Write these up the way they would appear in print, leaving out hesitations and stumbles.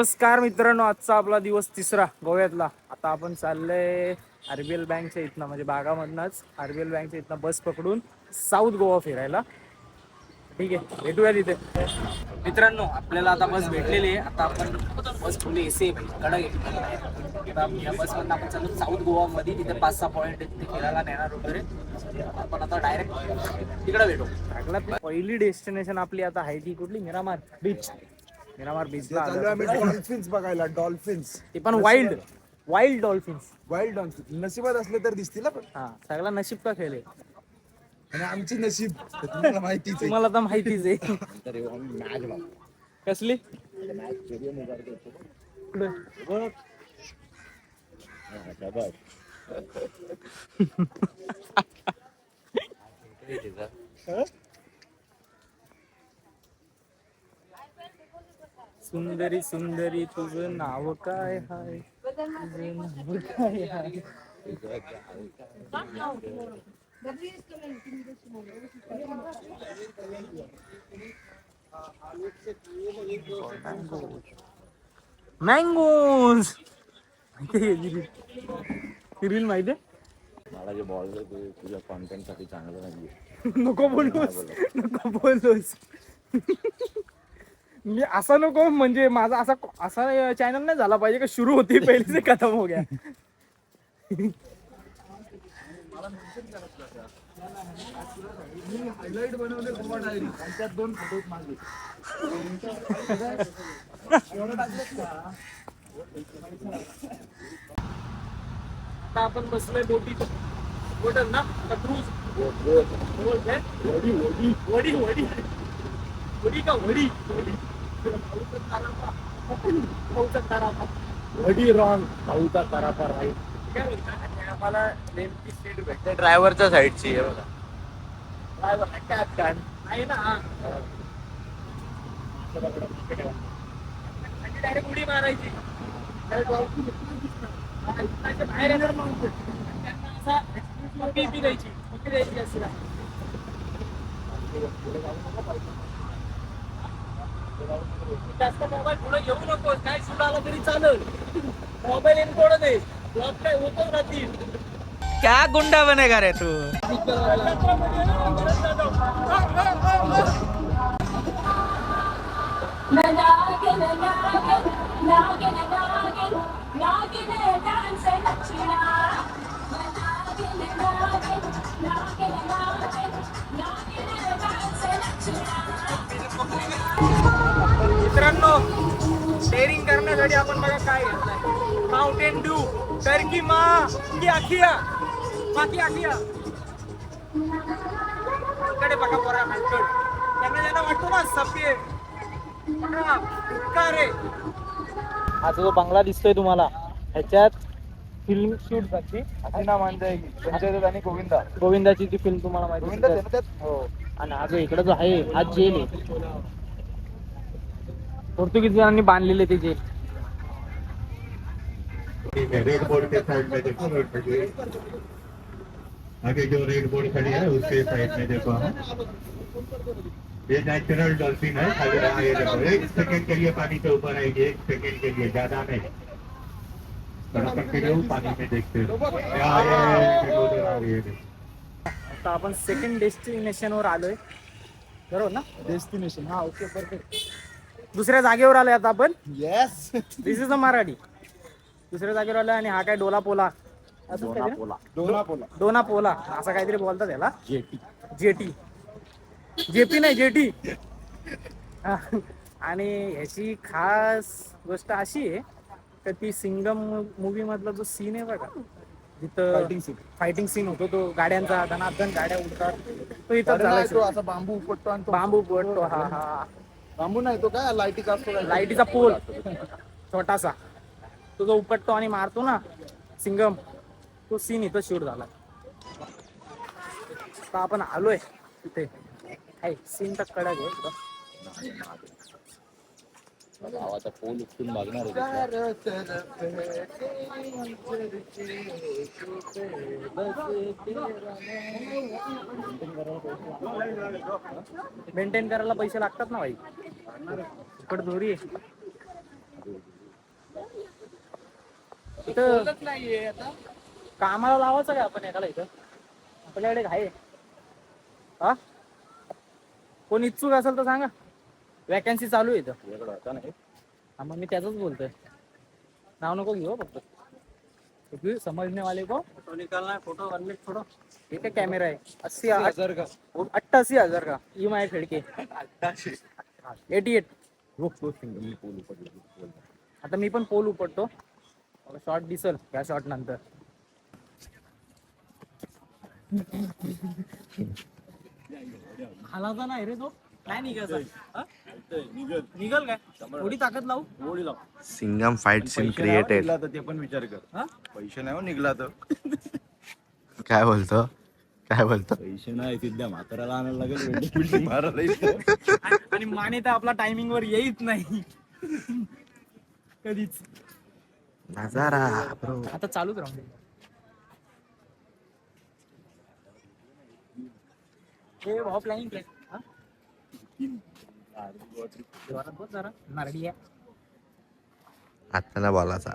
नमस्कार मित्रांनो, आजचा आपला दिवस तिसरा गोव्यातला. आता आपण चाललंय आरबीएल बँकच्या इथनं, म्हणजे बागामधनंच आरबीएल बँकच्या इथनं बस पकडून साऊथ गोवा फिरायला. ठीक आहे, भेटूया तिथे. मित्रांनो, आपल्याला आता बस भेटलेली आहे. आता आपण बस फुल एसी कडक आहे. या बसमधून आपण चालू साऊथ गोवामध्ये. तिथे 5-6 पॉईंट आहेत, ते फिरायला नेणार वगैरे. आपण आता डायरेक्ट तिकडे भेटू. सगळ्यात पहिली डेस्टिनेशन आपली आता आहे ती कुठली? मिरामार बीच. मिरामार बीचला डॉल्फिन्स बघायला. डॉल्फिन्स ते पण वाईल्ड डॉल्फिन्स. वाईल्ड डॉल्फिन नशिबात असले तर दिसतील ना. पण हा, सगळा नशीब का खेळ आहे. आणि आमची नशीब तुम्हाला माहितीच आहे. तुम्हाला तर माहितीच आहे. कसली सुंदरी सुंदरी तुझं नाव काय हाय? तुझं नाव काय हाय? मँगोज. रील माहिती आहे? मला जे बॉल तुझ्या कॉन्टेंट साठी चांगलं नाहीये. नको बोलूस. मी असा नको, म्हणजे माझा असा चॅनल नाही झाला पाहिजे का सुरू होती पहिले से खतम हो गया. हायलाइट बनवले गोवा डायरी आणि त्यात 2 फोटो मागले. आता आपण बसलोय बोटीत. बोटल ना क्रूज. वडी का वडी वडी रॉंग भाऊचा करापा राईट. काय बोलतात आम्हाला नेमकी सीट भेटते. ड्रायव्हरच्या साईडची आहे बघा. ड्रायव्हर कॅप्टन आहे ना. डायरेक्ट उडी मारायची. बाहेर येणार मग त्यांना असा द्यायची असं. जास्त मोबाईल पुढे घेऊ नको. काय सुद्धा आला तरी चालेल. मोबाईल येऊन थोडं दे. ब्लॉक काय होतच राहतील. क्या गुंडा बनेगा रे तू? मित्रांनो, शेअरिंग करण्यासाठी आपण बघा काय घेतलंय. माउंटेन ड्यू, टर्की मा की आखिया इकडे बघा पोरा हलकट. त्यांना ज्यांना वाटतो ना सफेद रे. हा जो बंगला दिसतोय तुम्हाला, ह्याच्यात फिल्म शूट साठी हसीना मान जाएगी संजय आणि गोविंदाची ती फिल्म तुम्हाला माहिती गोविंदा आहे. त्यात हो. आणि हा जो इकडे जो आहे हा जेल आहे. पोर्तुगीजांनी बांधलेले ते जेल. रेड बोर्ड के साइड में देखो, रोड पे आगे जो रेड बोर्ड खड़ी है उसके साइड में देखो हम, ये नेचुरल डॉल्फिन है. खाली रहा ये देखो, 1 सेकंड के लिए पानी के ऊपर आएगी. 1 सेकंड के लिए, ज्यादा नहीं. कंटिन्यू पानी में देखते रहो. आता आपण सेकंड डेस्टिनेशन वर आलोय, बरोबर ना? डेस्टिनेशन. हा, ओके, परफेक्ट. दुसऱ्या जागेवर आलोय आता आपण. Yes. This is a Marathi. दुसऱ्या जागेवर आलोय आणि हा काय डोलापोला असं काहीतरी. डोनापोला असं काहीतरी बोलतात याला. जेटी जेपी नाही जेटी. आणि ह्याची खास गोष्ट अशी आहे तर ती सिंगम मूवी मधला जो सीन आहे बघा, जिथं फायटिंग सीन होतो, तो गाड्यांचा धनाधन गाड्या उडतात, तो इथं झाला. असा बांबू उपटतो आणि बांबू उपटतो. हा बांबू नाही तो काय लाईटीचा असतो. लाईटीचा पोल छोटासा, तो जो उपटतो आणि मारतो ना सिंगम, तो सीन इथं शूट झाला. आता आपण आलोय तिथे. सीन तर कडक आहे. गावाचा पोल उचलून बघणार आहे. मेंटेन करायला पैसे लागतात ना भाई. फुकट दोरी आहे. इथं कामाला लावायचं का आपण एकाला इथं? आपल्याकडे आहे हा, कोण इच्छुक असेल तर सांगा, वॅकन्सी चालू आहे इथं. तुझ्याकडे होता नाही हा मग मी त्याच बोलतोय, नाव नको घेऊ फक्त. क्योंकि समझने वाले को फोटो निकालना है, फोटो बनने छोड़ो. ये क्या कैमरा है? 80,000 का, 88,000 का EMI फेड के 88. मी पोल उपटलो. आता मी पण पोल उपटतो, शॉर्ट दिसल या शॉर्ट नंतर. हालाचा नाही रे तो, काय निघायचा हा? निघल काय? थोडी ताकद लावू. गोळी लाव. Singham fight scene created. निघला तर ते पण विचार कर. हा? पैसे नाही हो निघला तर. काय बोलतो? काय बोलतो? पैसे नाही तिथल्या म्हाताऱ्याला आणायला लागेल. वेल्डिंग मारायला इथं. आणि माने तर आपला टायमिंग वर येईत नाही कधीच. नजारा ब्रो. आता चालूच राहून दे. हे भाऊ प्लॅनिंग जरा नारडी आहे. आता ना बोलायचा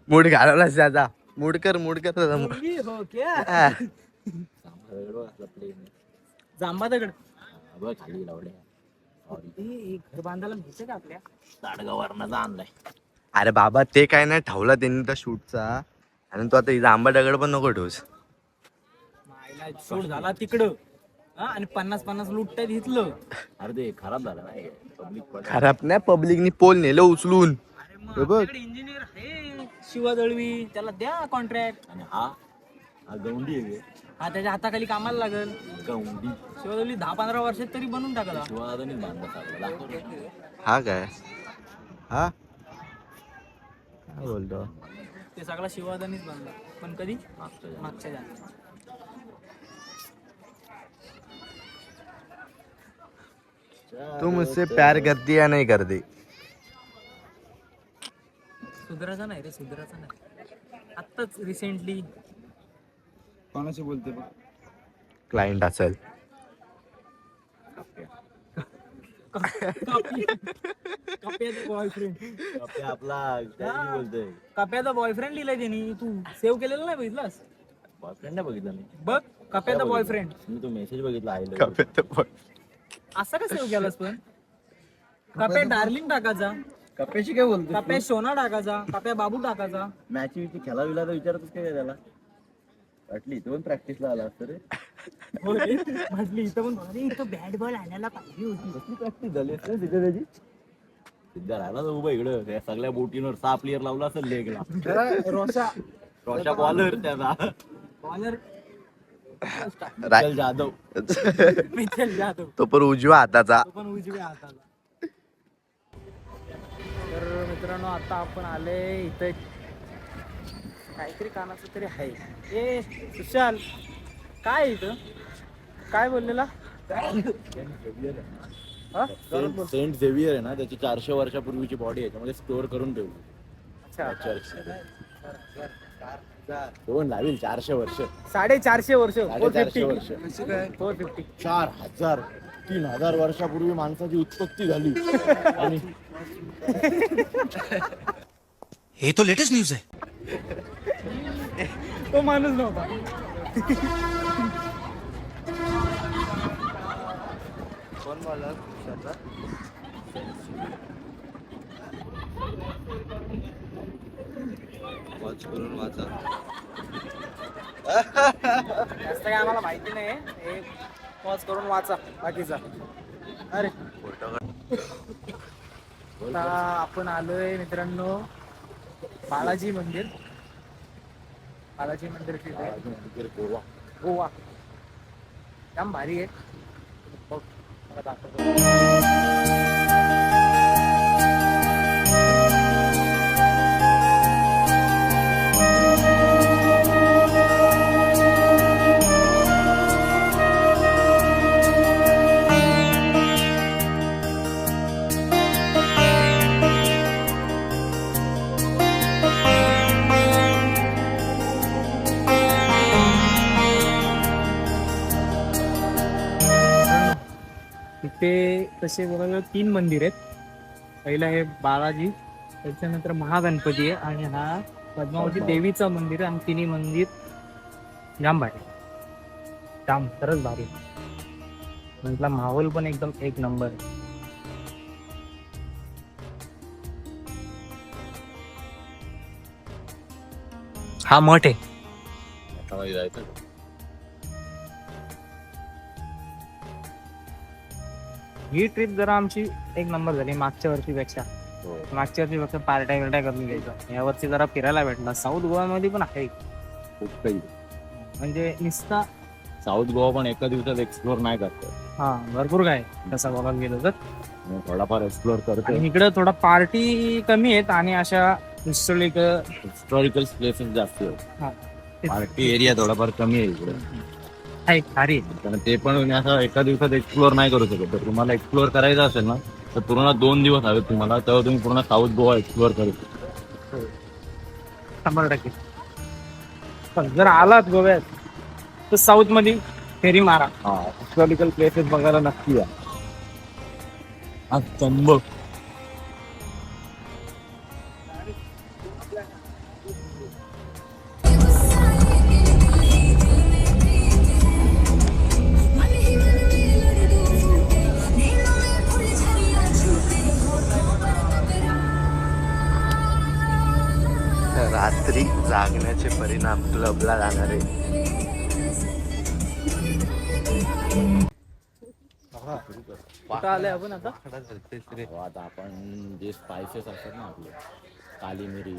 मूड घालवलाच त्याचा. मूड कर मुलगी हो क्या? जांबा दगड खाली लावले. घर बांधायला घ्यायचं का आपल्या? ताडगावरनं आणलाय. अरे बाबा ते काय नाही ठेवला त्यांनी त्या शूटचा, आणि तू आता इथं आंबा दगड पण नको ठेवूस. मायला शूट झाला तिकडं हा, आणि 50-50 लुटतायत घेतलं. अरे ते खराब झालं नाही पब्लिक. खराब नाही, पब्लिकनी पोल नेलं उचलून. अरे मग हे बघ. आपल्याकडे इंजिनियर आहे शिवा दळवी, त्याला द्या कॉन्ट्रॅक्ट. आणि हा गौंडी आहे. हा त्याच्या हाताखाली कामाला लागल. गौंडी शिवा दळवी 10-15 वर्षात तरी बनवून टाकला. शिवादानी बांधला. हा काय हा काय बोलतो? ते सगळा शिवादानीच बनला, पण कधी मागच्या जाण्यात. तू मुझसे प्यार करती या नहीं करती? सुधराचा नाही रे, सुधराचा नाही. आत्ताच रिसेंटली कोणाशी बोलते बघ? क्लायंट असेल. बॉयफ्रेंड, आपला बोलतोय. कप्याचा बॉयफ्रेंड लिहिलाय त्यांनी. तू सेव्ह केलेलं नाही बघितलास? बॉयफ्रेंड नाही बघितला मी. बघ, कप्याचा बॉयफ्रेंड. मी तो मेसेज बघितला आय असं का सेव्ह केलास पण? कप्या डार्लिंग टाकायचा, कप्याशी काय बोलतो? कप्या सोना टाकायचा, कप्या बाबू टाकायचा. मॅच खेळा विला तर विचारतच काय त्याला. वाटली इथं पण प्रॅक्टिसला आला असतं रे. हो रे, म्हटली इथं पण अरे इथं बॅट बॉल आणायला पाहिजे होती. कसली प्रॅक्टिस झाली असते तिथं त्याची. सिद्धा राहिला तर उभा इकडं त्या सगळ्या बोटींवर 6 प्लेअर लावला असेल लेगला. रोशा बॉलर त्याचा. Bowler Mitchell Jadhav. Mitchell Jadhav, तो पण उजव्या हाताचा. तो पण उजव्या हाताला. तर मित्रांनो आता आपण आले इथे, काहीतरी कानाचं तरी आहे. ए सुशाल, काय आहे इथं? काय बोललेला? हा? सेंट झेवियर आहे ना, त्याची 400 वर्षापूर्वीची बॉडी याच्यामध्ये स्टोअर करून ठेवली. अच्छा, कोण लावेल 400 वर्ष? 450 वर्ष. 450 वर्ष. 450. 4000 3000 वर्षापूर्वी माणसाची उत्पत्ती झाली. आणि ये तो लेटेस्ट न्यूज है. तो माणूस नव्हता. कोण बोलला? वॉच करून वाचा. जास्त काय आम्हाला माहिती नाही. हे पॉज करून वाचा बाकीचा. अरे आता आपण आलोय मित्रांनो बालाजी मंदिर. बालाजी मंदिर तिथे गोवा. गोवा जाम भारी आहे. बघ, मला दाखवतो. इथे तसे बघायला 3 मंदिर आहेत. पहिलं हे बालाजी, त्याच्यानंतर महागणपती आहे आणि हा पद्मावती देवीचं मंदिर आहे आणि तिन्ही मंदिर जाम भारी, जाम खरंच भारी. म्हटलं माहोल पण एकदम एक नंबर आहे. हा मठ आहे. मठामध्ये जायचं. ही ट्रिप जरा आमची एक नंबर झाली मागच्या वर्षीपेक्षा. हो. मागच्या वर्षी फक्त पार्ट्या बिर्ट्या करून घ्यायचं, या वर्षी जरा फिरायला भेटला. साऊथ गोव्यामध्ये पण आहे खूप काही. म्हणजे निस्ता साऊथ गोवा पण एका दिवसात एक्सप्लोर नाही करतो. हा भरपूर काय तसं बघायला गेलं तर. थोडाफार एक्सप्लोर करतो. आणि इकडे थोडा पार्टी कमी आहेत आणि अशा हिस्टॉरिकल प्लेसेस जास्त हा. पार्टी एरिया थोडाफार कमी आहे इकडे. आहे भारी. कारण ते पण तुम्ही असं एका दिवसात एक्सप्लोर नाही करू शकत. तर तुम्हाला एक्सप्लोर करायचं असेल ना तर पूर्ण 2 दिवस हवे तुम्हाला, तेव्हा तुम्ही पूर्ण साऊथ गोवा एक्सप्लोर करू शकता. 100%. पण जर आलात गोव्यात तर साऊथ मध्ये फेरी मारा. हा, हिस्टॉरिकल प्लेसेस बघायला नक्की या. हा स्तंभ. रात्री जागण्याचे परिणाम क्लबला जाणार आहे. कुठं आलंय आपण आता? आता आपण जे स्पायसेस असतात ना आपले, काली मिरी,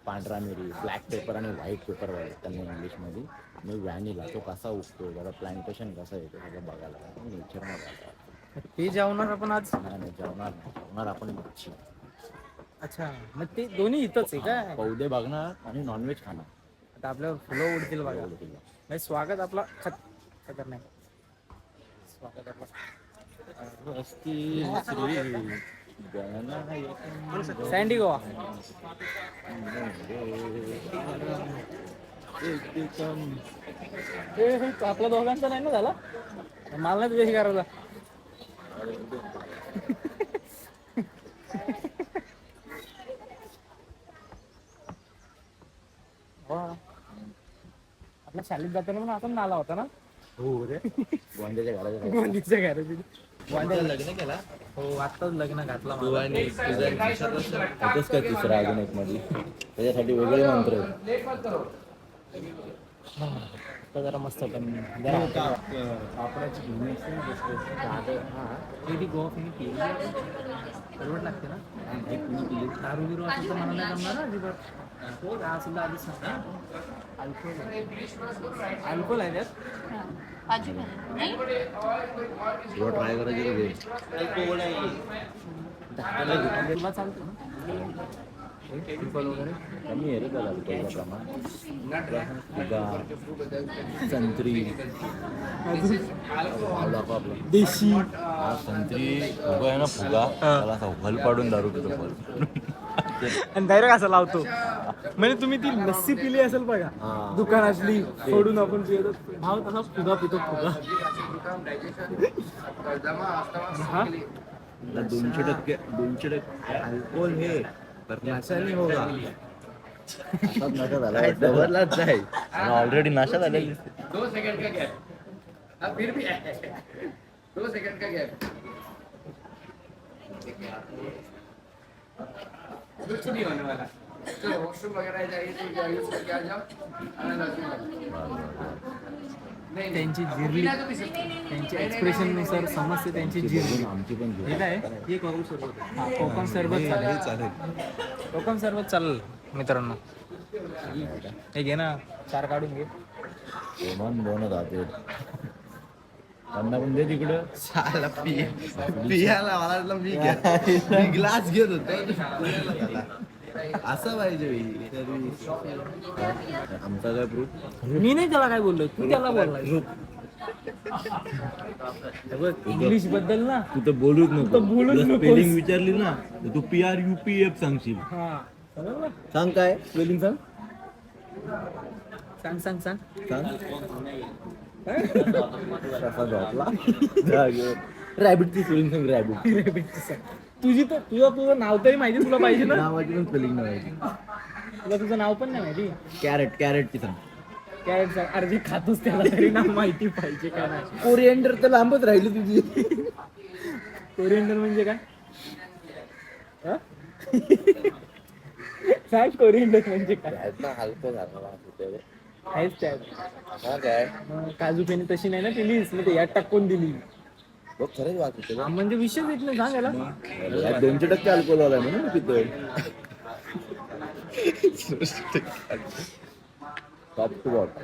पांढरा मिरी, ब्लॅक पेपर आणि व्हाईट पेपर त्यांना इंग्लिशमध्ये, मी व्हॅनिला तो कसा उगतो, जरा प्लांटेशन कसं येतो सगळं बघायला, नेचर बघायला. ते जेवणार आपण आज. नाही जेवणार आपण मच्छी. अच्छा, मग ते दोन्ही इथंच आहे काय? पौदे बघणार आणि नॉनव्हेज खाणार. आता आपल्यावर फुलं उडतील बघा. नाही, स्वागत आपला खतरनाक. स्वागत आपला सँडी गोवा. आपल्या दोघांचा नाही ना झाला, मला नाही तुझ्याशी करायचा. आपल्या शाळेत जाताना पण आपण नाला होता ना. हो रे. गोंड्याच्या घराच्या गोंदीच्या घरात लग्न केला. हो, आत्ताच लग्न घातला. होतच काय तिसरा अजून एक मध्ये, त्याच्यासाठी वेगळे मंत्र आहेत. जरा मस्त गोवा परवड लागते ना. दारू बिरू असेल तर मला नाही जमणार ना अजिबात. हा सुद्धा आधीच सांगा. अल्कोहोल आहे त्यात. तुला ट्राय करायची तुला चालतं ना वगैरे. कमी आहे रे त्याला अल्कोहोलचं प्रमाण. फुगा, संत्री, देशी. हा संत्री फुगा आहे ना, फुगा त्याला असा भल पाडून दारू पितो भल. आणि डायरेक्ट असं लावतो. म्हणजे तुम्ही ती लस्सी पिली असेल बघा दुकानातली, सोडून आपण पितो भाव तसा फुगा पितो. फुगा 200% अल्कोहोल हे नशाने होगा. नशा झाला डबललाच जाईल ऑलरेडी नशा झालेली. 2 सेकंड का गैप. फिर भी 2 सेकंड का गैप. कुछ नहीं होने वाला. चलो वॉशरूम वगैरह जाइए तो यूज करके आ जाओ. त्यांची जिरली, त्यांच्या एक्सप्रेशन नुसार समजते त्यांची जिरली. आमची पण हे काय हे कोकम सरबत. हा, कोकम सरबत चालेल. कोकम सरबत चालेल मित्रांनो. हे घे ना, 4 काढून घे. दोन जाते त्यांना पण दे तिकडं. पियाला मला मी ग्लास घेत होतो. असं पाहिजे. आमचा काय प्रूफ. मी नाही त्याला काय बोललो, तू त्याला बोलला. इंग्लिश बद्दल ना तू तर बोलूच नको. बोलूच नकोस. स्पेलिंग विचारली ना तर तू PRUPF सांगशील. हा, समजलं? सांग काय स्पेलिंग सांग. सांग सांग सांग. सांग कसा झोपला. रॅबिटची स्पेलिंग सांग. रॅबिट तुझं नाव तरी माहिती तुला पाहिजे ना. नावाची पण स्पेलिंग नाही. तुला तुझं नाव पण नाही माहिती. कॅरेटची सांग. कॅरेट सांग. अरे जे खातोस त्याला तरी नाव माहिती पाहिजे का नाही. कोरिएंडर तर लांबच राहिली तुझी. कोरिएंडर म्हणजे काय? हा? सांग कोरिएंडर म्हणजे काय? हलकं झालं आहेच त्यात. काजू पेनी तशी नाही ना पिलीस, मग ते यात टाकून दिली. बघ खरंच वाचते. हा, म्हणजे विषय येत नाही. सांग याला. 200% अल्कोहोल आलाय म्हणून मी पितोय. Top to bottom.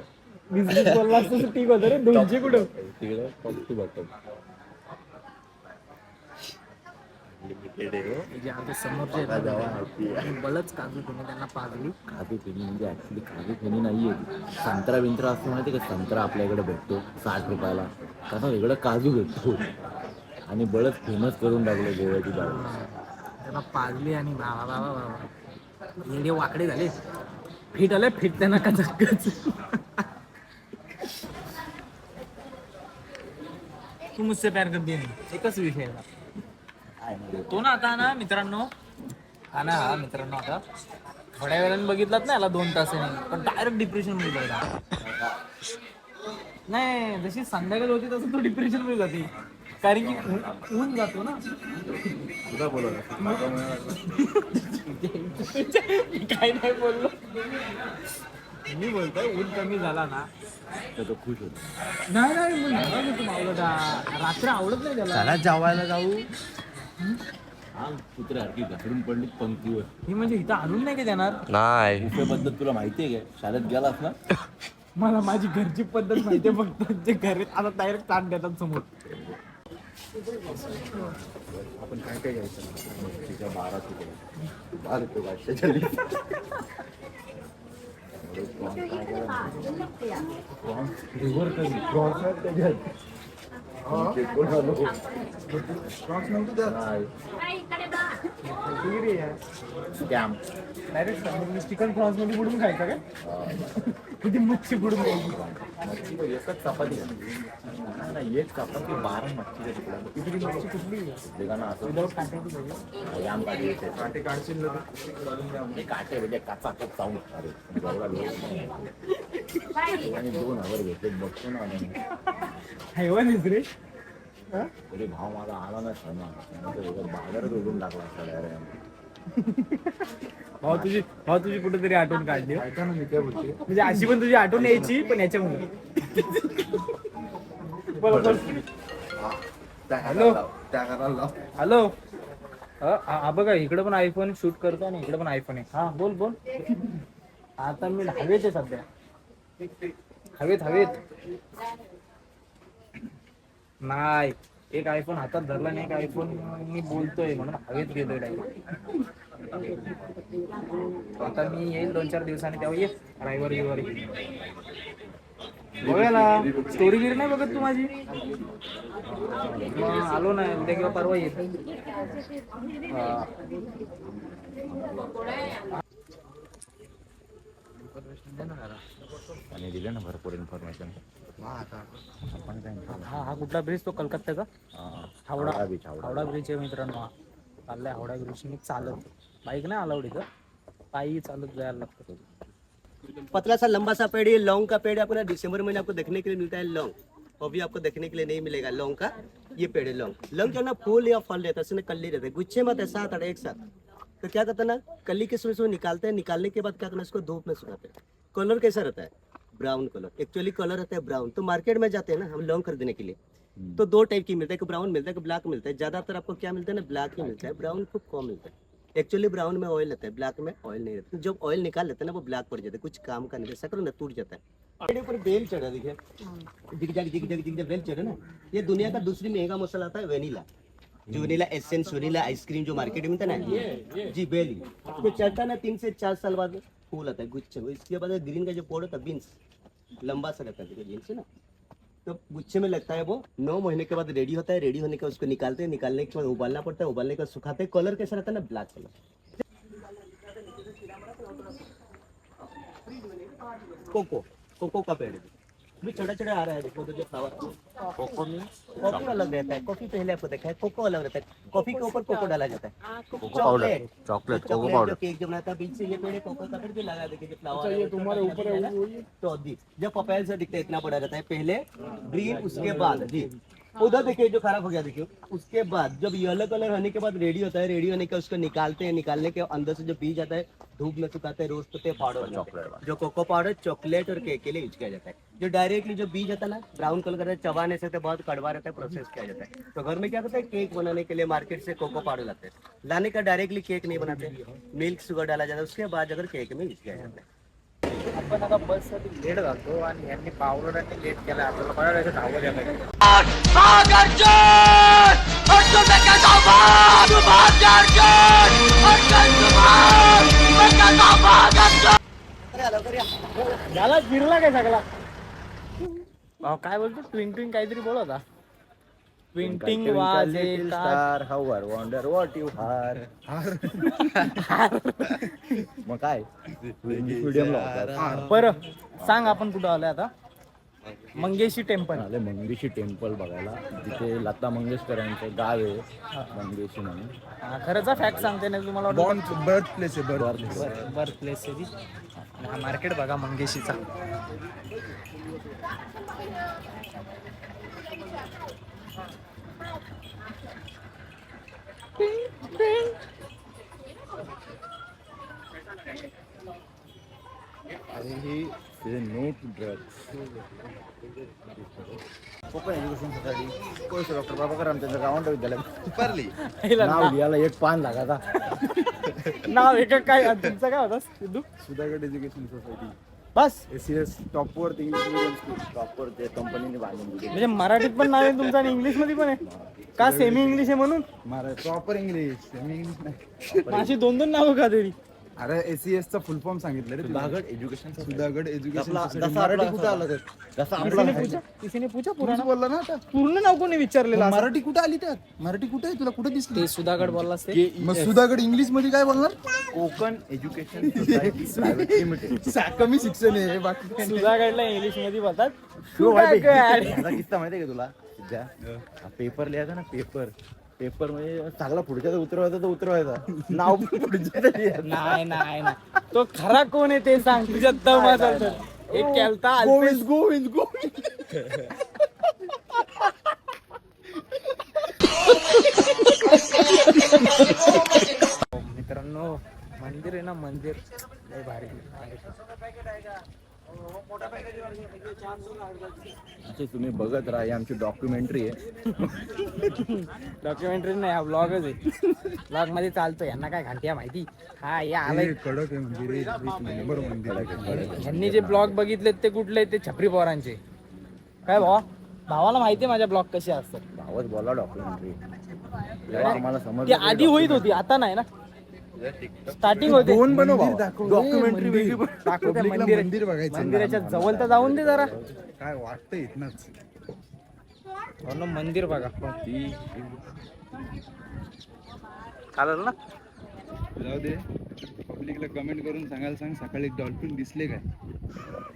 बिझनेस बोलला असतं तर ठीक होतं रे. 200 कुठं? तिकडे टॉप टू बॉटम. जे आमच्या समोरचे बलच काजू पेनी त्यांना पाजली. काजू फेणी म्हणजे ऍक्च्युली काजू फेणी नाहीये. संत्रा बिंत्रा असतो माहिती का? संत्रा आपल्याकडे भेटतो 60 रुपयाला. कसा वेगळं काजू भेटतो. आणि बळच फेमस करून टाकलं गोव्याची डाळ. त्यांना पाजली आणि बाबा बाबा बाबा येडे वाकडे झाले. फिट आले. फिट त्यांना कच. तू मुझसे प्यार करते नाही. एकच विषय आहे. तो ना आता ना मित्रांनो, हा मित्रांनो आता थोड्या वेळाने बघितलात ना याला 2 तासांनी, पण डायरेक्ट डिप्रेशन मध्ये जायला. नाही, जशी संध्याकाळ होती तसं तो डिप्रेशन मध्ये जाते. कारण की ऊन जातो ना. काय नाही बोललो मी. बोलतोय ऊन कमी झाला ना तर तो खुश होतो. नाही रात्री आवडत नाही त्याला. चला जेवायला जाऊ. हा कुत्र्यासारखी घसरून पडली पंक्तीवर. ही म्हणजे इथं आणून नाही का देणार. नाही बुफे पद्धत तुला माहितीये काय? शाळेत गेलास ना? मला माझी घरची पद्धत माहितीये. फक्त जे घरी आता डायरेक्ट ताट देतात समोर. आपण काय काय घ्यायचं? तिच्या 12 रुपये 540. डायरेक्ट चिकन फ्रॉन्स मध्ये बुडून खायचं काय? किती मच्छी बुडून खायची. एकच चपाती नाही, एक चपाती 12 मच्छीच्या तुकडा. किती मच्छी कुठली वेगानं असं विदाऊट काट्याची पाहिजे. याम काढले काटे काढशील काटे म्हणजे काचाकच चावून. अरे जेवढा आणि 2 हजार घेतले बघतो ना आम्ही. हैवानीच रे. तरी भाव माझा आला ना छान. बाजारात उडून टाकला सगळ्या. भाऊ तुझी कुठेतरी आठवण काढली. म्हणजे अशी पण तुझी आठवण यायची, पण याच्यामुळे. हॅलो. हा बघा, इकडे पण आयफोन शूट करतो आणि इकडे पण आयफोन आहे. हा बोल. आता मी हवेत आहे सध्या. हवेत नाही. एक आयफोन हातात धरला नाही. एक आयफोन मी बोलतोय म्हणून हवेत गेलोय डायरेक्ट. आता मी येईल 2-4 दिवसांनी. तेव्हा ये रविवारी. गोव्याला स्टोरी गिरी नाही बघत तू माझी? मग आलो नाही उद्या किंवा परवा येत. आणि दिले ना भरपूर इन्फॉर्मेशन. हा कुठला ब्रिज? तो कलकत्त्याचा हावडा बीच. हावडा ब्रिज आहे मित्रांनो. चाललाय हावडा ब्रिज चालत. बाईक नाही अलाउड इथं. पायी चालत जायला लागतं. पतला सा लंबा सा पेड़, ये लौंग का पेड़ आपको ना दिसंबर में आपको देखने के लिए मिलता है लौंग. अभी आपको देखने के लिए नहीं मिलेगा लौंग का. ये पेड़ है लौंग. लौंग जो ना फूल या फल रहता है, उसमें कल्ली रहते हैं. गुच्छे में 7-8 एक साथ. तो क्या करते हैं ना, कली के सुबह निकालते हैं. निकालने के बाद क्या करना है, इसको धूप में सुखाते हैं. कलर कैसा रहता है? Brown colour. एक्चुअली कलर रहता है ब्राउन. तो मार्केट में जाते हैं ना हम लौंग खरीदने के लिए, तो 2 टाइप की मिलता है. एक ब्राउन मिलता है, एक ब्लैक मिलता है. ज्यादातर आपको क्या मिलता है ना, ब्लैक ही मिलता है. ब्राउन खूब कम मिलता है. एक्चुअली ब्राउन में ऑयल रहता है, ब्लैक में ऑयल नहीं रहता. जब ऑयल निकाल लेते हैं ना, वो ब्लैक पड़ जाता है. कुछ काम का नहीं रहता. करो ना, टूट जाता है. पेड़ ऊपर बेल चढ़ा, देखिए दिख बेल चढ़ा ना. ये दुनिया का दूसरी महंगा मसाला आता है वेनिला. जो वेनिला एसेंस, वेनिला आइसक्रीम जो मार्केट में मिलता है ना, जी बेल. उसको चढ़ता ना 3 से 4 साल बाद फूल आता है गुच्छे. इसके बाद ग्रीन का जो पोड़ होता है, बीन्स लंबा सा रहता है बीन्स है ना, तो गुच्छे में लगता है. वो 9 महीने के बाद रेडी होता है. रेडी होने के बाद उसको निकालते हैं. निकालने के बाद उबालना पड़ता है. उबालने के बाद सुखाते हैं. कलर कैसा रहता है ना, ब्लैक कलर. कोको का पेड़ है. भी छोटा छोटा आ रहा है, देखो तो जो फ्लावर कॉफी अलग रहता है, कॉफी पहले आपको देखा है, कोको अलग रहता है, कॉफी के ऊपर कोको डाला जाता है, cocoa powder chocolate chocolate cocoa chocolate powder जो केक जो बनाता है बीच से ये पेड़ कोको का पेड़ भी लगा देके जो फ्लावर ये तुम्हारे ऊपर है तो अभी जब पपाया से दिखता है इतना बड़ा रहता है, पहले ग्रीन उसके बाद जी उधर देखिए जो खराब हो गया देखिए, उसके बाद जब येलो कलर होने के बाद रेडी होता है, रेडी होने के उसको निकालते हैं, निकालने के अंदर से जो बीज आता है धूप में सुखाते हैं, रोस्ट करते हैं, पाउडर चॉकलेट जो कोको पाउडर चॉकलेट और केक के लिए यूज किया जाता है। जो डायरेक्टली जो बीज आता है ना ब्राउन कलर का रहता है, चबाने से तो बहुत कड़वा रहता है, प्रोसेस किया जाता है। तो घर में क्या करते हैं, केक बनाने के लिए मार्केट से कोको पाउडर लाते हैं, लाने का डायरेक्टली केक नहीं बनाते, मिल्क शुगर डाला जाता है, उसके बाद अगर केक में यूज किया जाता है। आपण आता बससाठी लेट जातो आणि यांनी पावडरांनी लेट केला, आपल्याला बऱ्याच धावत यायला झाला गिरला काय सगळा भाऊ काय बोलतो ट्विंग काहीतरी बोल होता ट्विंटिंग was star how wonder what you are मग काय मीडियमला होता. बरं सांग आपण कुठं आलोय आता मंगेशी टेम्पल आले मंगेशी टेम्पल बघायला, जिथे लता मंगेशकर यांचं गाव आहे मंगेशी म्हणून. खरंचा फॅक्ट सांगते ना तुम्हाला बर्थ प्लेस आहे बर्थ बर्थ प्लेस आहे ती. हा मार्केट बघा मंगेशीचा. आणि ही no to drugs. Konkan education society Kolse doctor Babakar आमच्या गावंड विद्यालय परली नाव लिहायला एक पान लागायचा. नाव एक काय तुमचं काय होतं सिद्धू? सुधागड एज्युकेशन सोसायटी बस एसीएस टॉपवर ते इंग्लिश मिडियम स्कूल टॉपवर ते कंपनीने बांधून दिली. म्हणजे मराठीत पण नाव आहे तुमचं आणि इंग्लिश मध्ये पण आहे का? सेमी इंग्लिश आहे म्हणून प्रॉपर इंग्लिश सेमी इंग्लिश नाही. माझी दोन दोन नाव का तरी? अरे एसीएस चा फुल फॉर्म सांगितलं रे तुला. सुधागड एज्युकेशन सुधागड एज्युकेशन मराठी कुठे आलं तर जसं आपलं किसीने पूछा पूरा नाव? बोलला ना आता. पूर्ण नाव कोणी विचारलेलं असं? मराठी कुठे आली त्यात? मराठी कुठे आहे तुला कुठे दिसली? ते सुधागड बोललास ते मग सुधागड इंग्लिश मध्ये काय बोलणार? Konkan education society private limited. कमी शिक्षण आहे बाकी काही नाही. सुधागडला इंग्लिश मध्ये बोलतात याचा सुधागड. किस्सा माहिती आहे का तुला? सध्या पेपर लिहायचा ना, पेपर म्हणजे चांगला पुढच्या उतरवायचा तर उतरवायचा, नाव पण पुढच्या नाही नाही नाही. तो खरा कोण आहे ते सांग, तुझ्यात दम असेल तर. एक केलता अल्पेश गोविंद मित्रांनो मंदिर आहे ना, मंदिर लय भारी. असे तुम्ही बघत राहा, ही आमची डॉक्युमेंटरी आहे. डॉक्युमेंटरी नाही, हा ब्लॉगच आहे. ब्लॉग मध्ये चालतो. यांना काय घंट्या माहिती. हा या आलाय. कडक आहे मंदिर, एक नंबर मंदिर आहे. यांनी जे ब्लॉग बघितलेत ते कुठले आहेत? ते छपरी पोरांचे. काय भावाला माहिती आहे माझ्या ब्लॉग कसे असतात. भावच बोला डॉक्युमेंटरी. जेव्हा आम्हाला ती समजलं आधी होईत होती, आता नाही ना. स्टार्टिंग होते. दोन बनव मंदिर दाखव. डॉक्युमेंटरी वेगळी दाखवते Public ला मंदिर बघायचं. मंदिराच्या जवळ तर जाऊन दे जरा. काय वाटतं इथनच. मंदिर बघा. चालेल ना? जाऊ दे, पब्लिकला कमेंट करून सांगायला सांग सकाळी डॉल्फिन दिसले काय.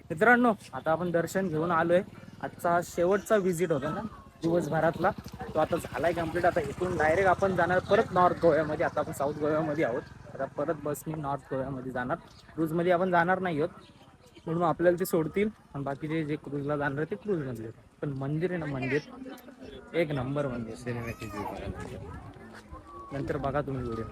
मित्रांनो आता आपण दर्शन घेऊन आलोय. आजचा शेवटचा विजिट होता ना दिवसभरातला, तो आता झालाय कम्प्लीट. आता इथून डायरेक्ट आपण जाणार परत नॉर्थ गोव्यामध्ये. आता आपण साऊथ गोव्यामध्ये आहोत. आता परत बसनी नॉर्थ गोव्यामध्ये जाणार. क्रूजमध्ये आपण जाणार नाही आहोत, म्हणून आपल्याला ते सोडतील आणि बाकीचे जे क्रूजला जाणार आहे ते क्रूजमध्ये. पण मंदिर आहे ना, मंदिर एक नंबर मंदिर. नंतर बघा तुम्ही व्हिडिओ.